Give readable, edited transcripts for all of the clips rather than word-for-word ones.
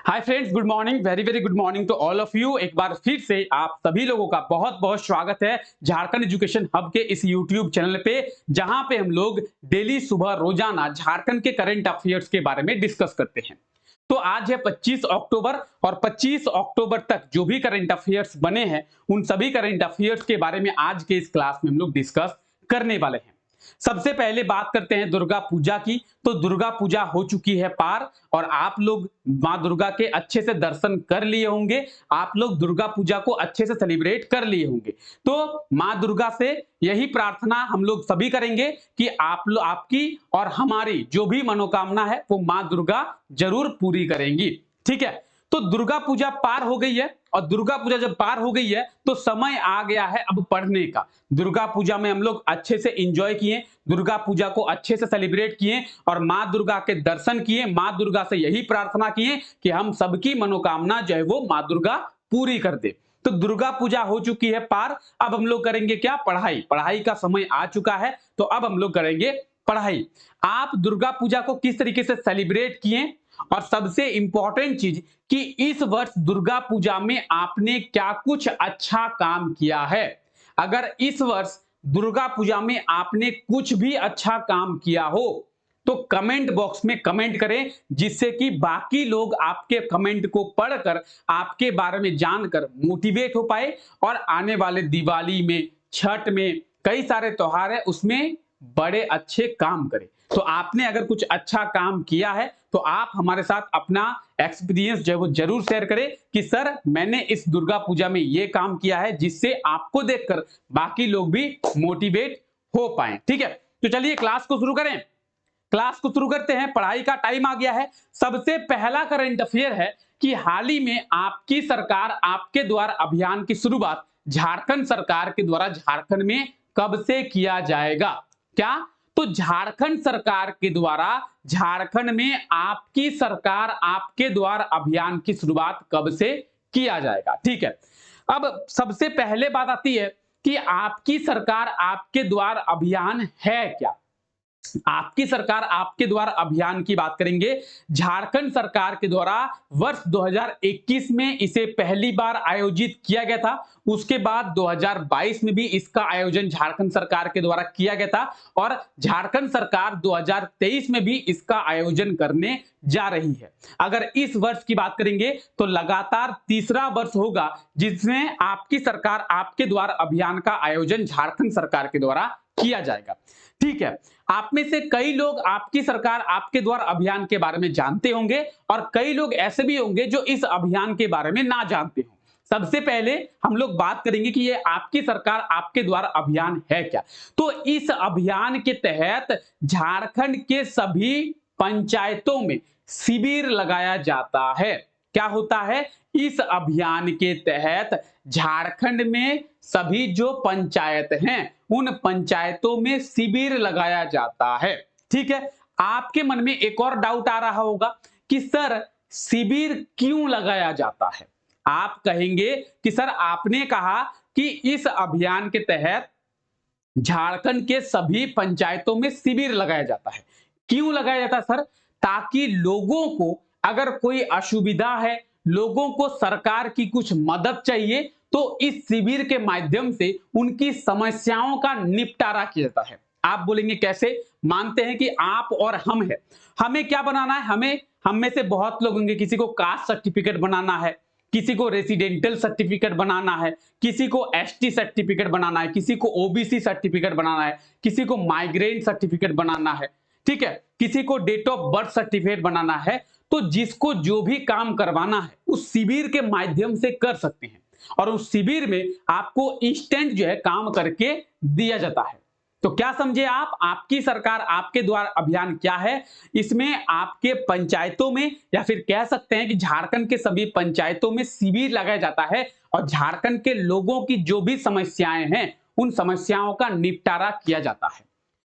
Hi friends, good morning, very very good morning to all of you. एक बार फिर से आप सभी लोगों का बहुत बहुत स्वागत है झारखंड एजुकेशन हब के इस यूट्यूब चैनल पे, जहां पे हम लोग डेली सुबह रोजाना झारखंड के करंट अफेयर्स के बारे में डिस्कस करते हैं। तो आज है 25 अक्टूबर और 25 अक्टूबर तक जो भी करंट अफेयर्स बने हैं उन सभी करंट अफेयर्स के बारे में आज के इस क्लास में हम लोग डिस्कस करने वाले हैं। सबसे पहले बात करते हैं दुर्गा पूजा की। तो दुर्गा पूजा हो चुकी है पार और आप लोग मां दुर्गा के अच्छे से दर्शन कर लिए होंगे। आप लोग दुर्गा पूजा को अच्छे से सेलिब्रेट कर लिए होंगे। तो मां दुर्गा से यही प्रार्थना हम लोग सभी करेंगे कि आपकी और हमारी जो भी मनोकामना है वो मां दुर्गा जरूर पूरी करेंगी। ठीक है, तो दुर्गा पूजा पार हो गई है और दुर्गा पूजा जब पार हो गई है तो समय आ गया है अब पढ़ने का। दुर्गा पूजा में हम लोग अच्छे से एंजॉय किए, दुर्गा पूजा को अच्छे से सेलिब्रेट किए और मां दुर्गा के दर्शन किए। मां दुर्गा से यही प्रार्थना किए कि हम सबकी मनोकामना जो है वो मां दुर्गा पूरी कर दे। तो दुर्गा पूजा हो चुकी है पार। अब हम लोग करेंगे क्या? पढ़ाई। पढ़ाई का समय आ चुका है तो अब हम लोग करेंगे पढ़ाई। आप दुर्गा पूजा को किस तरीके से सेलिब्रेट किए और सबसे इंपॉर्टेंट चीज कि इस वर्ष दुर्गा पूजा में आपने क्या कुछ अच्छा काम किया है। अगर इस वर्ष दुर्गा पूजा में आपने कुछ भी अच्छा काम किया हो तो कमेंट बॉक्स में कमेंट करें, जिससे कि बाकी लोग आपके कमेंट को पढ़कर आपके बारे में जानकर मोटिवेट हो पाए और आने वाले दिवाली में, छठ में, कई सारे त्योहार है उसमें बड़े अच्छे काम करें। तो आपने अगर कुछ अच्छा काम किया है तो आप हमारे साथ अपना एक्सपीरियंस जो है वो जरूर शेयर करें कि सर मैंने इस दुर्गा पूजा में ये काम किया है, जिससे आपको देखकर बाकी लोग भी मोटिवेट हो पाए। ठीक है, तो चलिए क्लास को शुरू करें। क्लास को शुरू करते हैं। पढ़ाई का टाइम आ गया है। सबसे पहला करंट अफेयर है कि हाल ही में आपकी सरकार आपके द्वार अभियान की शुरुआत झारखंड सरकार के द्वारा झारखंड में कब से किया जाएगा? क्या? तो झारखंड सरकार के द्वारा झारखंड में आपकी सरकार आपके द्वार अभियान की शुरुआत कब से किया जाएगा? ठीक है, अब सबसे पहले बात आती है कि आपकी सरकार आपके द्वार अभियान है क्या? आपकी सरकार आपके द्वारा अभियान की बात करेंगे। झारखंड सरकार के द्वारा वर्ष 2021 में इसे पहली बार आयोजित किया गया था। उसके बाद 2022 में भी इसका आयोजन झारखंड सरकार के द्वारा किया गया था और झारखंड सरकार 2023 में भी इसका आयोजन करने जा रही है। अगर इस वर्ष की बात करेंगे तो लगातार तीसरा वर्ष होगा जिसमें आपकी सरकार आपके द्वारा अभियान का आयोजन झारखंड सरकार के द्वारा किया जाएगा। ठीक है, आप में से कई लोग आपकी सरकार आपके द्वार अभियान के बारे में जानते होंगे और कई लोग ऐसे भी होंगे जो इस अभियान के बारे में ना जानते हो। सबसे पहले हम लोग बात करेंगे कि ये आपकी सरकार आपके द्वार अभियान है क्या। तो इस अभियान के तहत झारखंड के सभी पंचायतों में शिविर लगाया जाता है। क्या होता है? इस अभियान के तहत झारखंड में सभी जो पंचायत हैं उन पंचायतों में शिविर लगाया जाता है। ठीक है, आपके मन में एक और डाउट आ रहा होगा कि सर शिविर क्यों लगाया जाता है? आप कहेंगे कि सर आपने कहा कि इस अभियान के तहत झारखंड के सभी पंचायतों में शिविर लगाया जाता है। क्यों लगाया जाता है सर? ताकि लोगों को अगर कोई असुविधा है, लोगों को सरकार की कुछ मदद चाहिए तो इस शिविर के माध्यम से उनकी समस्याओं का निपटारा किया जाता है। आप बोलेंगे कैसे? मानते हैं कि आप और हम है, हमें क्या बनाना है? हम में से बहुत लोग होंगे, किसी को कास्ट सर्टिफिकेट बनाना है, किसी को रेसिडेंटल सर्टिफिकेट बनाना है, किसी को एसटी सर्टिफिकेट बनाना है, किसी को ओबीसी सर्टिफिकेट बनाना है, किसी को माइग्रेंट सर्टिफिकेट बनाना है। ठीक है, किसी को डेट ऑफ बर्थ सर्टिफिकेट बनाना है। तो जिसको जो भी काम करवाना है उस शिविर के माध्यम से कर सकते हैं और उस शिविर में आपको इंस्टेंट जो है काम करके दिया जाता है। तो क्या समझे आप? आपकी सरकार आपके द्वार अभियान क्या है? इसमें आपके पंचायतों में या फिर कह सकते हैं कि झारखंड के सभी पंचायतों में शिविर लगाया जाता है और झारखंड के लोगों की जो भी समस्याएं हैं उन समस्याओं का निपटारा किया जाता है।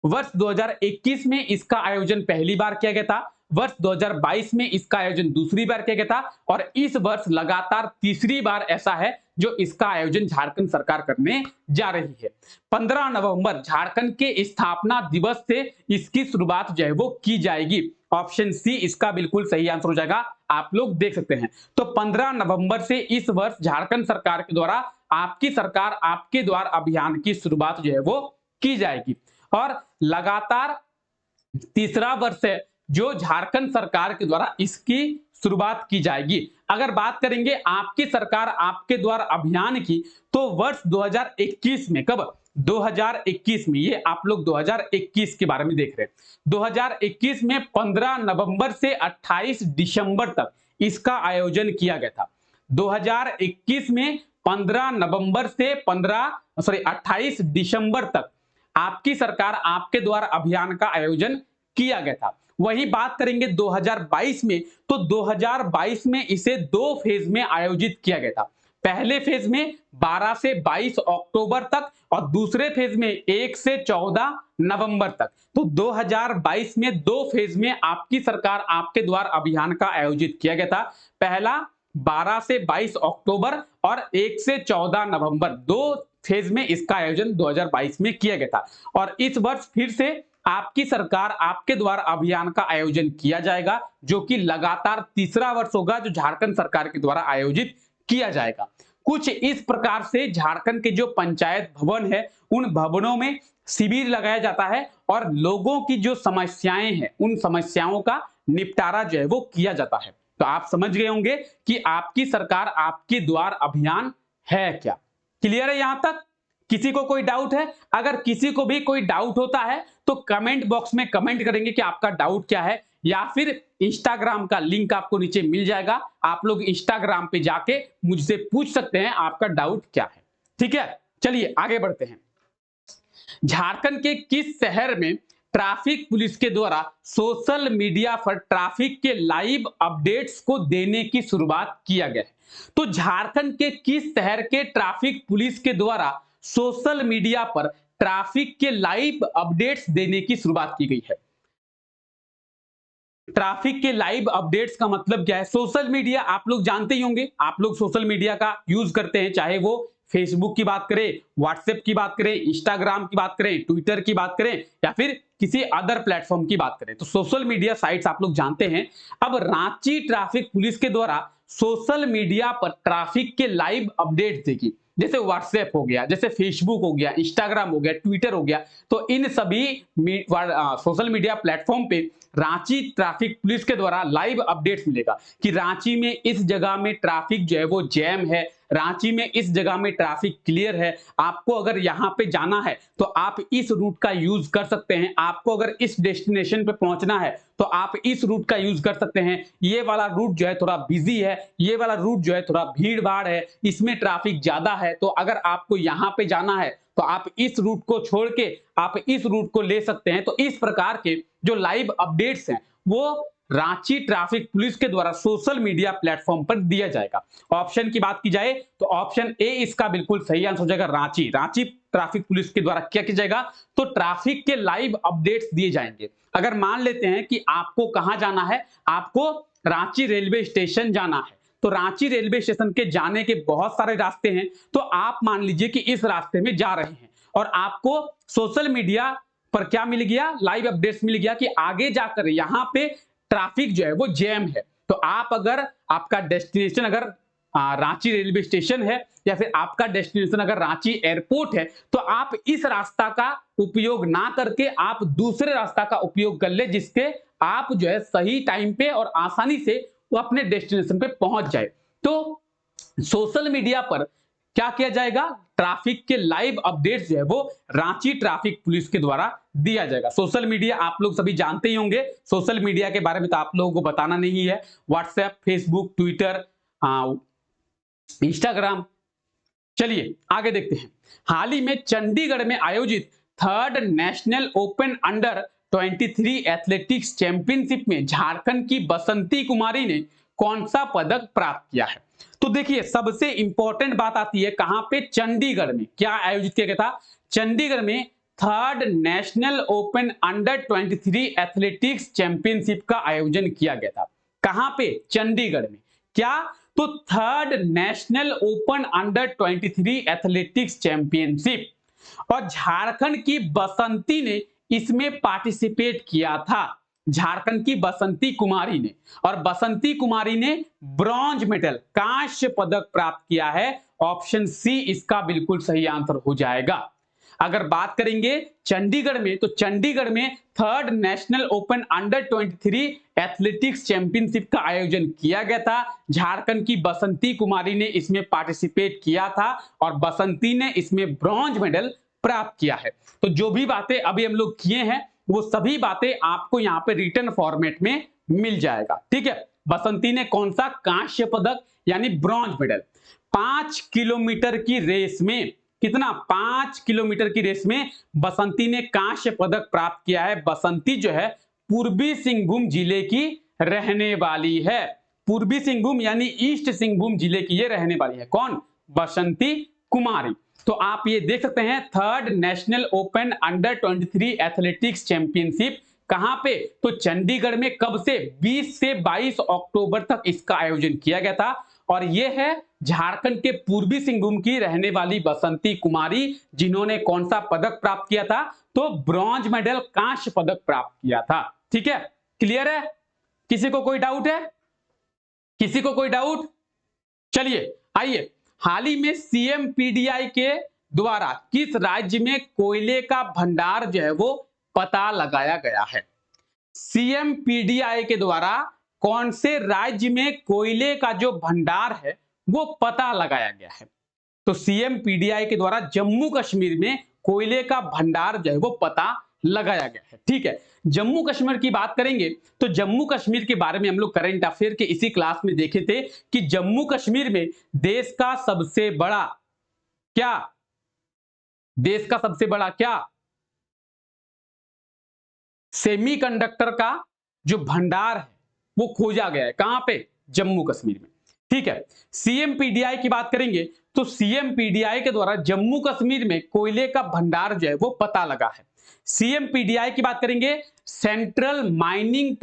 वर्ष 2021 में इसका आयोजन पहली बार किया गया था, वर्ष 2022 में इसका आयोजन दूसरी बार किया गया था और इस वर्ष लगातार तीसरी बार ऐसा है जो इसका आयोजन झारखंड सरकार करने जा रही है। 15 नवंबर झारखंड के स्थापना दिवस से इसकी शुरुआत जो है वो की जाएगी। ऑप्शन सी इसका बिल्कुल सही आंसर हो जाएगा। आप लोग देख सकते हैं। तो 15 नवंबर से इस वर्ष झारखंड सरकार के द्वारा आपकी सरकार आपके द्वार अभियान की शुरुआत जो है वो की जाएगी और लगातार तीसरा वर्ष है जो झारखंड सरकार के द्वारा इसकी शुरुआत की जाएगी। अगर बात करेंगे आपकी सरकार आपके द्वार अभियान की, तो वर्ष 2021 में, कब, 2021 में, ये आप लोग 2021 के बारे में देख रहे हैं, 2021 में 15 नवंबर से 28 दिसंबर तक इसका आयोजन किया गया था। 2021 में 15 नवंबर से 28 दिसंबर तक आपकी सरकार आपके द्वारा अभियान का आयोजन किया गया था। वही बात करेंगे 2022 में, तो 2022 में इसे 2 फेज में आयोजित किया गया था। पहले फेज में 12 से 22 अक्टूबर तक और दूसरे फेज में 1 से 14 नवंबर तक। तो 2022 में 2 फेज में आपकी सरकार आपके द्वार अभियान का आयोजित किया गया था। पहला 12 से 22 अक्टूबर और 1 से 14 नवंबर, 2 फेज में इसका आयोजन 2022 में किया गया था। और इस वर्ष फिर से आपकी सरकार आपके द्वारा अभियान का आयोजन किया जाएगा, जो कि लगातार तीसरा वर्ष होगा जो झारखंड सरकार के द्वारा आयोजित किया जाएगा। कुछ इस प्रकार से झारखंड के जो पंचायत भवन है उन भवनों में शिविर लगाया जाता है और लोगों की जो समस्याएं हैं उन समस्याओं का निपटारा जो है वो किया जाता है। तो आप समझ गए होंगे कि आपकी सरकार आपके द्वार अभियान है क्या। क्लियर है यहां तक? किसी को कोई डाउट है? अगर किसी को भी कोई डाउट होता है तो कमेंट बॉक्स में कमेंट करेंगे कि आपका डाउट क्या है, या फिर इंस्टाग्राम का लिंक आपको नीचे मिल जाएगा, आप लोग इंस्टाग्राम पे जाके मुझसे पूछ सकते हैं आपका डाउट क्या है। ठीक है, चलिए आगे बढ़ते हैं। झारखंड के किस शहर में ट्रैफिक पुलिस के द्वारा सोशल मीडिया पर ट्रैफिक के लाइव अपडेट्स को देने की शुरुआत किया गया है? तो झारखंड के किस शहर के ट्रैफिक पुलिस के द्वारा सोशल मीडिया पर ट्रैफिक के लाइव अपडेट्स देने की शुरुआत की गई है? ट्रैफिक के लाइव अपडेट्स का मतलब क्या है? सोशल मीडिया आप लोग जानते ही होंगे, आप लोग सोशल मीडिया का यूज करते हैं, चाहे वो फेसबुक की बात करें, व्हाट्सएप की बात करें, इंस्टाग्राम की बात करें, ट्विटर की बात करें, या फिर किसी अदर प्लेटफॉर्म की बात करें, तो सोशल मीडिया साइट्स आप लोग जानते हैं। अब रांची ट्रैफिक पुलिस के द्वारा सोशल मीडिया पर ट्रैफिक के लाइव अपडेट्स देगी, जैसे व्हाट्सएप हो गया, जैसे फेसबुक हो गया, इंस्टाग्राम हो गया, ट्विटर हो गया, तो इन सभी सोशल मीडिया प्लेटफॉर्म पे रांची ट्रैफिक पुलिस के द्वारा लाइव अपडेट्स मिलेगा कि रांची में इस जगह में ट्रैफिक जो है वो जैम है, रांची में इस जगह में ट्रैफिक क्लियर है, आपको अगर यहां पे जाना है तो आप इस रूट का यूज कर सकते हैं, आपको अगर इस डेस्टिनेशन पे पहुंचना है तो आप इस रूट का यूज कर सकते हैं, ये वाला रूट जो है थोड़ा बिजी है, ये वाला रूट जो है थोड़ा भीड़ भाड़ है, इसमें ट्रैफिक ज्यादा है, तो अगर आपको यहां पे जाना है तो आप इस रूट को छोड़ के आप इस रूट को ले सकते हैं। तो इस प्रकार के जो लाइव अपडेट्स हैं वो रांची ट्रैफिक पुलिस के द्वारा सोशल मीडिया प्लेटफॉर्म पर दिया जाएगा। ऑप्शन की बात की जाए तो ऑप्शन ए इसका बिल्कुल सही आंसर हो जाएगा, रांची। रांची ट्रैफिक पुलिस के द्वारा क्या किया जाएगा? तो ट्रैफिक के लाइव अपडेट्स दिए जाएंगे। अगर मान लेते हैं कि आपको कहां जाना है, आपको रांची रेलवे स्टेशन जाना है, तो रांची रेलवे स्टेशन के जाने के बहुत सारे रास्ते हैं, तो आप मान लीजिए कि इस रास्ते में जा रहे हैं और आपको सोशल मीडिया पर क्या मिल गया? लाइव अपडेट्स मिल गया कि आगे जाकर यहां पे ट्रैफिक जो है वो जैम है। तो आप अगर आपका डेस्टिनेशन अगर रांची रेलवे स्टेशन है या फिर आपका डेस्टिनेशन अगर रांची एयरपोर्ट है, तो आप इस रास्ता का उपयोग ना करके आप दूसरे रास्ता का उपयोग कर ले, जिसके आप जो है सही टाइम पे और आसानी से वो अपने डेस्टिनेशन पे पहुंच जाए। तो सोशल मीडिया पर क्या किया जाएगा? ट्रैफिक के लाइव अपडेट्स जो है वो रांची ट्रैफिक पुलिस के द्वारा दिया जाएगा। सोशल मीडिया आप लोग सभी जानते ही होंगे, सोशल मीडिया के बारे में तो आप लोगों को बताना नहीं है, व्हाट्सएप, फेसबुक, ट्विटर, इंस्टाग्राम। चलिए आगे देखते हैं। हाल ही में चंडीगढ़ में आयोजित 3rd national open under 23 athletics championship में झारखंड की बसंती कुमारी ने कौन सा पदक प्राप्त किया है? तो देखिए सबसे इंपॉर्टेंट बात आती है कहां पे? चंडीगढ़ में। क्या आयोजित किया गया था? चंडीगढ़ में 3rd national open under 23 athletics championship का आयोजन किया गया था। कहां पे? चंडीगढ़ में। क्या? तो 3rd national open under 23 athletics championship, और झारखंड की बसंती ने इसमें पार्टिसिपेट किया था। झारखंड की बसंती कुमारी ने, और बसंती कुमारी ने ब्रॉन्ज मेडल कांस्य पदक प्राप्त किया है। ऑप्शन सी इसका बिल्कुल सही आंसर हो जाएगा। अगर बात करेंगे चंडीगढ़ में, तो चंडीगढ़ में third national open under 23 athletics championship का आयोजन किया गया था। झारखंड की बसंती कुमारी ने इसमें पार्टिसिपेट किया था और बसंती ने इसमें ब्रॉन्ज मेडल प्राप्त किया है। तो जो भी बातें अभी हम लोग किए हैं वो सभी बातें आपको यहाँ पे रिटन फॉर्मेट में मिल जाएगा। ठीक है, बसंती ने कौन सा? कांस्य पदक यानी ब्रॉन्ज मेडल। 5 किलोमीटर की रेस में, कितना? 5 किलोमीटर की रेस में बसंती ने कांस्य पदक प्राप्त किया है। बसंती जो है पूर्वी सिंहभूम जिले की रहने वाली है। पूर्वी सिंहभूम यानी ईस्ट सिंहभूम जिले की ये रहने वाली है। कौन? बसंती कुमारी। तो आप ये देख सकते हैं third national open under 23 athletics championship कहां पे? तो चंडीगढ़ में। कब से? 20 से 22 अक्टूबर तक इसका आयोजन किया गया था। और यह है झारखंड के पूर्वी सिंहभूम की रहने वाली बसंती कुमारी, जिन्होंने कौन सा पदक प्राप्त किया था? तो ब्रॉन्ज मेडल, कांस्य पदक प्राप्त किया था। ठीक है, क्लियर है? किसी को कोई डाउट है? किसी को कोई डाउट? चलिए आइए, हाल ही में सीएम पीडीआई के द्वारा किस राज्य में कोयले का भंडार जो है वो पता लगाया गया है? सीएम पीडीआई के द्वारा कौन से राज्य में कोयले का जो भंडार है वो पता लगाया गया है? तो सीएम पीडीआई के द्वारा जम्मू कश्मीर में कोयले का भंडार जो है वो पता लगाया गया है। ठीक है, जम्मू कश्मीर की बात करेंगे तो जम्मू कश्मीर के बारे में हम लोग करंट अफेयर के इसी क्लास में देखे थे कि जम्मू कश्मीर में देश का सबसे बड़ा क्या? देश का सबसे बड़ा क्या? सेमीकंडक्टर का जो भंडार है वो खोजा गया है। कहां पे? जम्मू कश्मीर में। ठीक है, सीएम पीडीआई की बात करेंगे तो सीएम पीडीआई के द्वारा जम्मू कश्मीर में कोयले का भंडार जो है वो पता लगा है। सीएम पीडीआई की बात करेंगे, central mine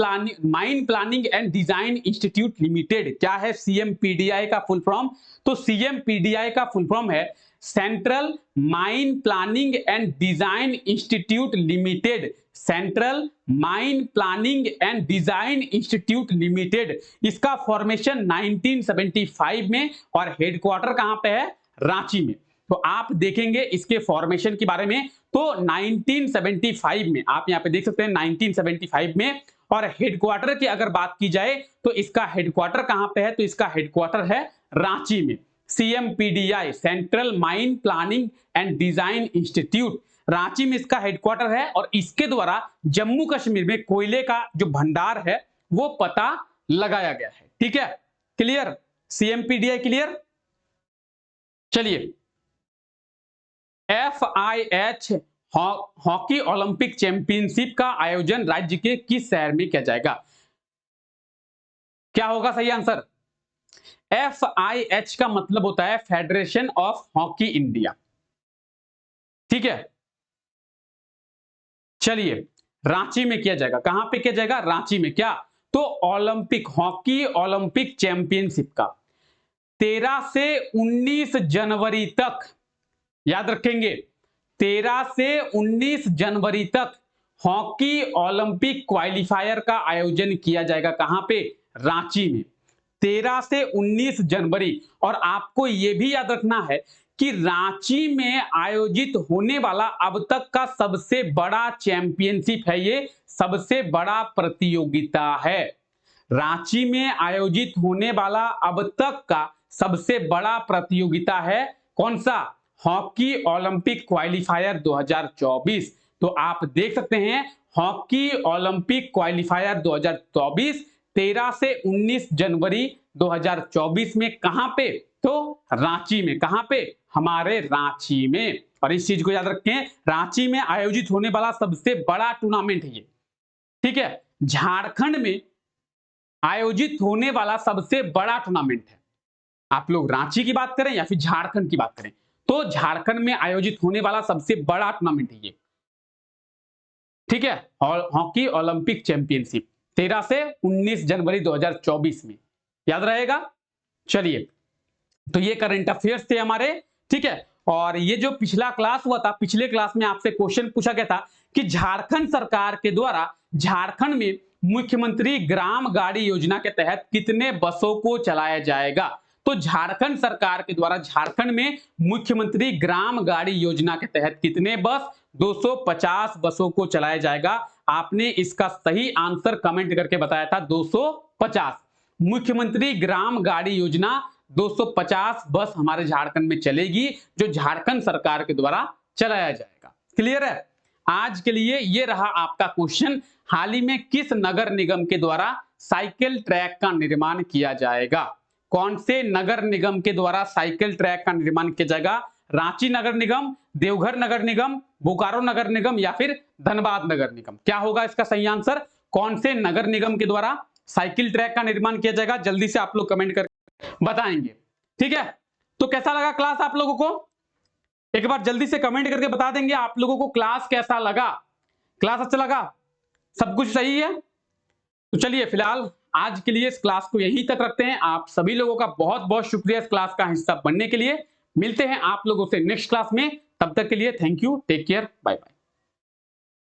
planning and design institute limited. क्या है सीएम पीडीआई का फुल फॉर्म? तो सीएम पीडीआई का फुल फॉर्म है central mine planning and design institute limited. Central mine planning and design institute limited. इसका फॉर्मेशन 1975 में और हेडक्वार्टर कहां पे है? रांची में। तो आप देखेंगे इसके फॉर्मेशन के बारे में तो 1975 में, आप यहां पे देख सकते हैं 1975 में। और हेडक्वार्टर की अगर बात की जाए तो इसका हेडक्वार्टर कहां पे है? तो इसका हेडक्वार्टर है रांची में। CMPDI, central mine planning and design institute, Ranchi में इसका हेडक्वार्टर है और इसके द्वारा जम्मू कश्मीर में कोयले का जो भंडार है वो पता लगाया गया है। ठीक है, क्लियर? CMPDI clear? चलिए, FIH हॉकी ओलंपिक चैंपियनशिप का आयोजन राज्य के किस शहर में किया जाएगा? क्या होगा सही आंसर? FIH का मतलब होता है फेडरेशन ऑफ हॉकी इंडिया। ठीक है, चलिए, रांची में किया जाएगा। कहां पे किया जाएगा? रांची में। क्या? तो ओलंपिक, हॉकी ओलंपिक चैंपियनशिप का 13 से 19 जनवरी तक, याद रखेंगे 13 से 19 जनवरी तक हॉकी ओलंपिक क्वालिफायर का आयोजन किया जाएगा। कहां पे? रांची में। 13 से 19 जनवरी। और आपको यह भी याद रखना है कि रांची में आयोजित होने वाला अब तक का सबसे बड़ा चैंपियनशिप है, ये सबसे बड़ा प्रतियोगिता है। रांची में आयोजित होने वाला अब तक का सबसे बड़ा प्रतियोगिता है कौन सा? Hockey Olympic qualifier 2024। तो आप देख सकते हैं हॉकी ओलंपिक क्वालिफायर 2024 13 से 19 जनवरी 2024 में। कहां पे? तो रांची में। कहां पे? हमारे रांची में। और इस चीज को याद रखें, रांची में आयोजित होने वाला सबसे बड़ा टूर्नामेंट है ये। ठीक है, झारखंड में आयोजित होने वाला सबसे बड़ा टूर्नामेंट है। आप लोग रांची की बात करें या फिर झारखंड की बात करें, तो झारखंड में आयोजित होने वाला सबसे बड़ा टूर्नामेंट है ये। ठीक है, हॉकी ओलंपिक चैंपियनशिप 13 से 19 जनवरी 2024 में, याद रहेगा। चलिए, तो ये करंट अफेयर्स थे हमारे। ठीक है, और ये जो पिछला क्लास हुआ था, पिछले क्लास में आपसे क्वेश्चन पूछा गया था कि झारखंड सरकार के द्वारा झारखंड में मुख्यमंत्री ग्राम गाड़ी योजना के तहत कितने बसों को चलाया जाएगा? तो झारखंड सरकार के द्वारा झारखंड में मुख्यमंत्री ग्राम गाड़ी योजना के तहत कितने बस? 250 बसों को चलाया जाएगा। आपने इसका सही आंसर कमेंट करके बताया था 250। मुख्यमंत्री ग्राम गाड़ी योजना 250 बस हमारे झारखंड में चलेगी, जो झारखंड सरकार के द्वारा चलाया जाएगा। क्लियर है? आज के लिए ये रहा आपका क्वेश्चन। हाल ही में किस नगर निगम के द्वारा साइकिल ट्रैक का निर्माण किया जाएगा? कौन से नगर निगम के द्वारा साइकिल ट्रैक का निर्माण किया जाएगा? रांची नगर निगम, देवघर नगर निगम, बोकारो नगर निगम या फिर धनबाद नगर निगम? क्या होगा इसका सही आंसर? कौन से नगर निगम के द्वारा साइकिल ट्रैक का निर्माण किया जाएगा? जल्दी से आप लोग कमेंट करके बताएंगे। ठीक है, तो कैसा लगा क्लास आप लोगों को? एक बार जल्दी से कमेंट करके बता देंगे आप लोगों को क्लास कैसा लगा। क्लास अच्छा लगा? सब कुछ सही है? तो चलिए फिलहाल आज के लिए इस क्लास को यहीं तक रखते हैं। आप सभी लोगों का बहुत बहुत शुक्रिया इस क्लास का हिस्सा बनने के लिए। मिलते हैं आप लोगों से नेक्स्ट क्लास में। तब तक के लिए thank you, take care, bye bye.